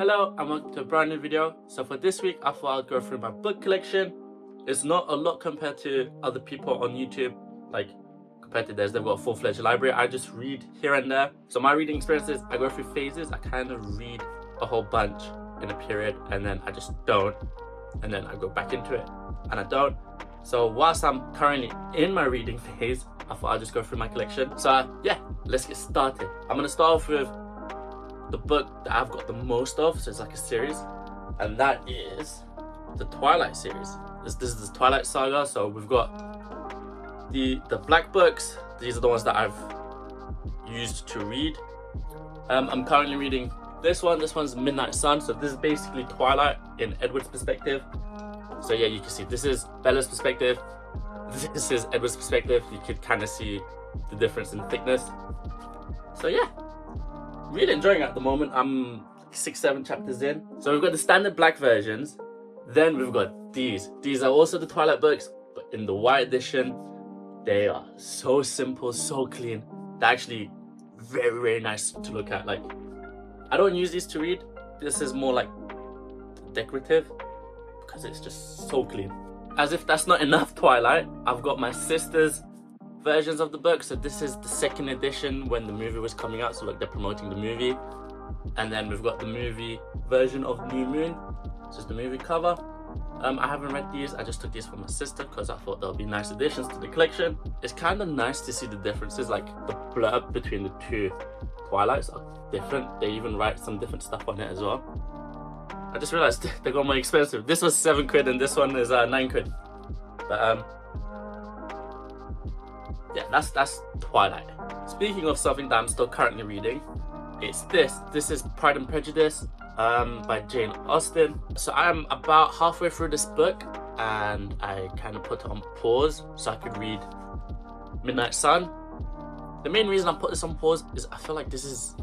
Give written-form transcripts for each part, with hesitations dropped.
Hello and welcome to a brand new video. So for this week I thought I'd go through my book collection. It's not a lot compared to other people on YouTube, like compared to theirs. They've got a full-fledged library. I just read here and there. So my reading experience is I go through phases. I kind of read a whole bunch in a period and then I just don't, and then I go back into it and I don't. So whilst I'm currently in my reading phase, I thought I'd just go through my collection. So yeah, let's get started. I'm gonna start off with the book that I've got the most of, so it's like a series, and that is the Twilight series. This is the Twilight saga. So we've got the black books. These are the ones that I've used to read. I'm currently reading this one. This one's Midnight Sun. So this is basically Twilight in Edward's perspective. So yeah, you can see this is Bella's perspective, this is Edward's perspective. You could kind of see the difference in thickness. So yeah, really enjoying it at the moment. I'm 6-7 chapters in. So we've got the standard black versions, then we've got these are also the Twilight books, but in the white edition. They are so simple, so clean. They're actually very nice to look at. Like, I don't use these to read. This is more like decorative because it's just so clean. As if that's not enough Twilight, I've got my sister's versions of the book. So this is the second edition when the movie was coming out, so like they're promoting the movie. And then we've got the movie version of New Moon. This is the movie cover. I haven't read these. I just took these from my sister because I thought they'll be nice additions to the collection. It's kind of nice to see the differences, like the blurb between the two Twilights are different. They even write some different stuff on it as well. I just realized they got more expensive. This was 7 quid and this one is 9 quid. But yeah, that's Twilight. Speaking of something that I'm still currently reading, it's this. This is Pride and Prejudice by Jane Austen. So I'm about halfway through this book and I kind of put it on pause so I could read Midnight Sun. The main reason I put this on pause is I feel like this is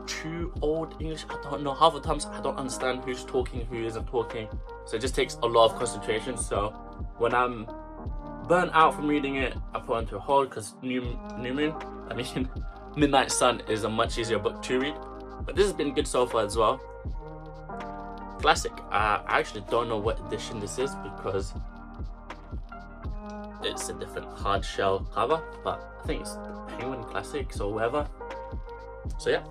too old English. I don't know, half the times I don't understand who's talking, who isn't talking. So it just takes a lot of concentration. So when I'm burnt out from reading it, I put it onto a hold because Midnight Sun is a much easier book to read. But this has been good so far as well. Classic. I actually don't know what edition this is because it's a different hard shell cover, but I think it's the Penguin Classics or whatever. So yeah.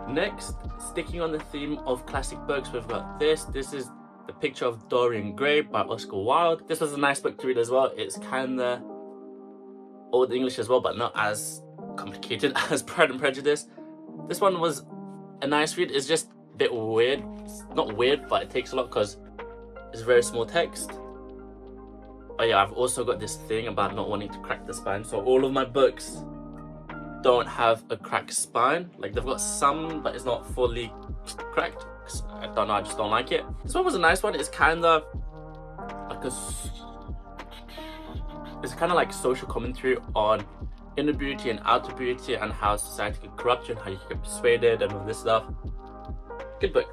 Next, sticking on the theme of classic books, we've got this. This is The Picture of Dorian Gray by Oscar Wilde. This was a nice book to read as well. It's kind of old English as well, but not as complicated as Pride and Prejudice. This one was a nice read. It's just a bit weird. It's not weird, but it takes a lot because it's very small text. But yeah, I've also got this thing about not wanting to crack the spine. So all of my books don't have a cracked spine. Like, they've got some, but it's not fully cracked. I don't know, I just don't like it. This one was a nice one. It's kind of like social commentary on inner beauty and outer beauty and how society can corrupt you and how you can get persuaded and all this stuff. Good book,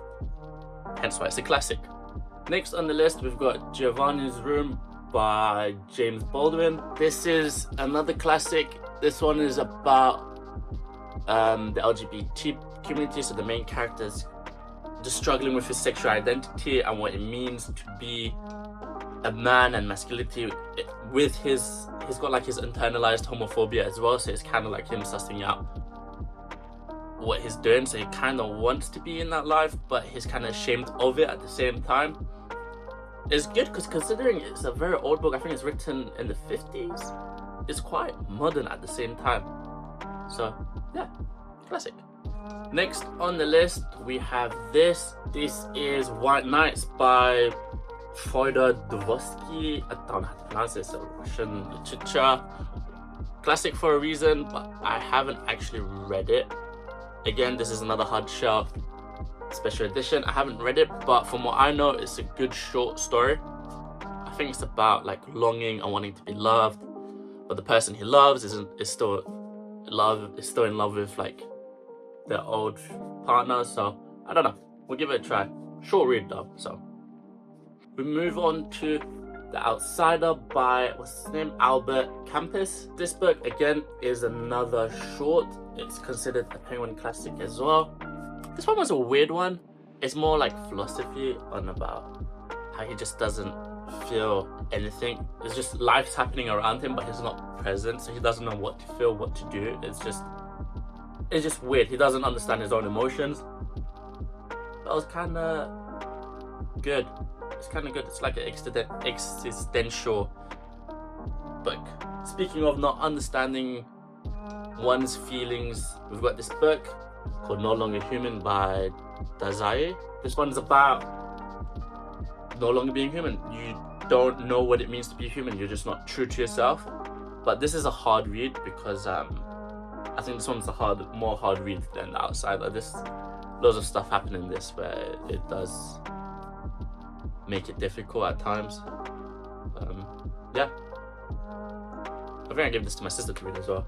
hence why it's a classic. Next on the list, we've got Giovanni's Room by James Baldwin. This is another classic. This one is about the LGBT community. So the main character is just struggling with his sexual identity and what it means to be a man and masculinity. With he's got like his internalized homophobia as well, so it's kind of like him sussing out what he's doing. So he kind of wants to be in that life, but he's kind of ashamed of it at the same time. It's good because considering it's a very old book, I think it's written in the 50s, it's quite modern at the same time. So yeah, classic. Next on the list we have this. This is White Nights by Fyodor Dostoevsky. I don't know how to pronounce it. It's a Russian literature. Classic for a reason, but I haven't actually read it. Again, this is another hard shell special edition. I haven't read it, but from what I know, it's a good short story. I think it's about like longing and wanting to be loved, but the person he loves is still in love with like their old partner. So I don't know. We'll give it a try. Short read though. So we move on to The Outsider by, what's his name, Albert Campus. This book again is another short. It's considered a Penguin classic as well. This one was a weird one. it's more like philosophy on about how he just doesn't feel anything. It's just life's happening around him, but he's not present, so he doesn't know what to feel, what to do. It's just weird. He doesn't understand his own emotions. That was kind of good. It's kind of good. It's like an existential book. Speaking of not understanding one's feelings, we've got this book called No Longer Human by Crazyyy. This one's about no longer being human. You don't know what it means to be human. You're just not true to yourself. But this is a hard read because I think this one's more hard read than The Outsider. There's loads of stuff happening in this where it does make it difficult at times. Yeah, I think I gave this to my sister to read as well.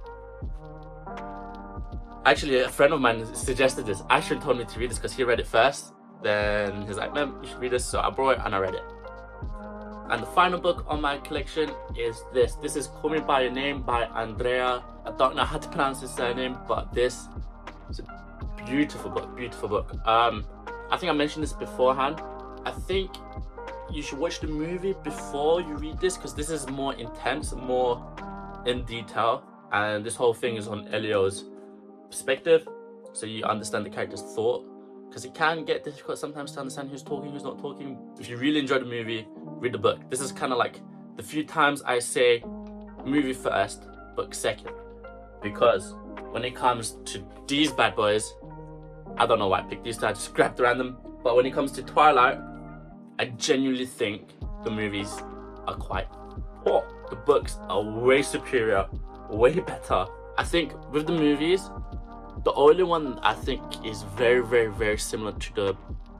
Actually, a friend of mine suggested this. Ashton told me to read this because he read it first. Then he's like, man, you should read this. So I brought it and I read it. And the final book on my collection is this. This is Call Me By Your Name by Andrea. I don't know how to pronounce his surname, but this is a beautiful book, beautiful book. I think I mentioned this beforehand. I think you should watch the movie before you read this because this is more intense, more in detail. And this whole thing is on Elio's perspective, so you understand the character's thought, because it can get difficult sometimes to understand who's talking, who's not talking. If you really enjoy the movie, read the book. This is kind of like the few times I say movie first, book second, because when it comes to these bad boys, I don't know why I picked these two, I just grabbed random, but when it comes to Twilight, I genuinely think the movies are quite poor. The books are way superior, way better. I think with the movies, the only one I think is very, very, very similar to the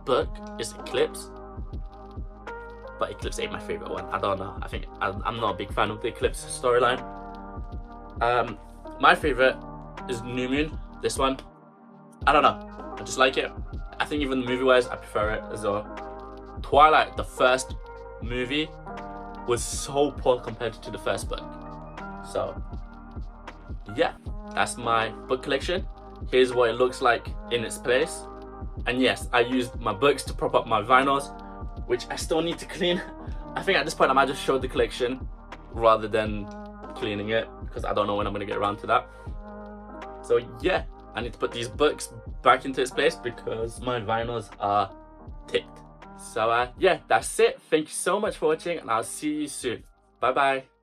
book is Eclipse. But Eclipse ain't my favorite one. I don't know. I think I'm not a big fan of the Eclipse storyline. My favorite is New Moon, this one. I don't know. I just like it. I think even movie-wise, I prefer it as well. Twilight, the first movie, was so poor compared to the first book. So, yeah, that's my book collection. Here's what it looks like in its place. And yes, I used my books to prop up my vinyls, which I still need to clean. I think at this point I might just show the collection rather than cleaning it, because I don't know when I'm gonna get around to that. So yeah, I need to put these books back into its place because my vinyls are ticked. So yeah, that's it. Thank you so much for watching and I'll see you soon. Bye bye.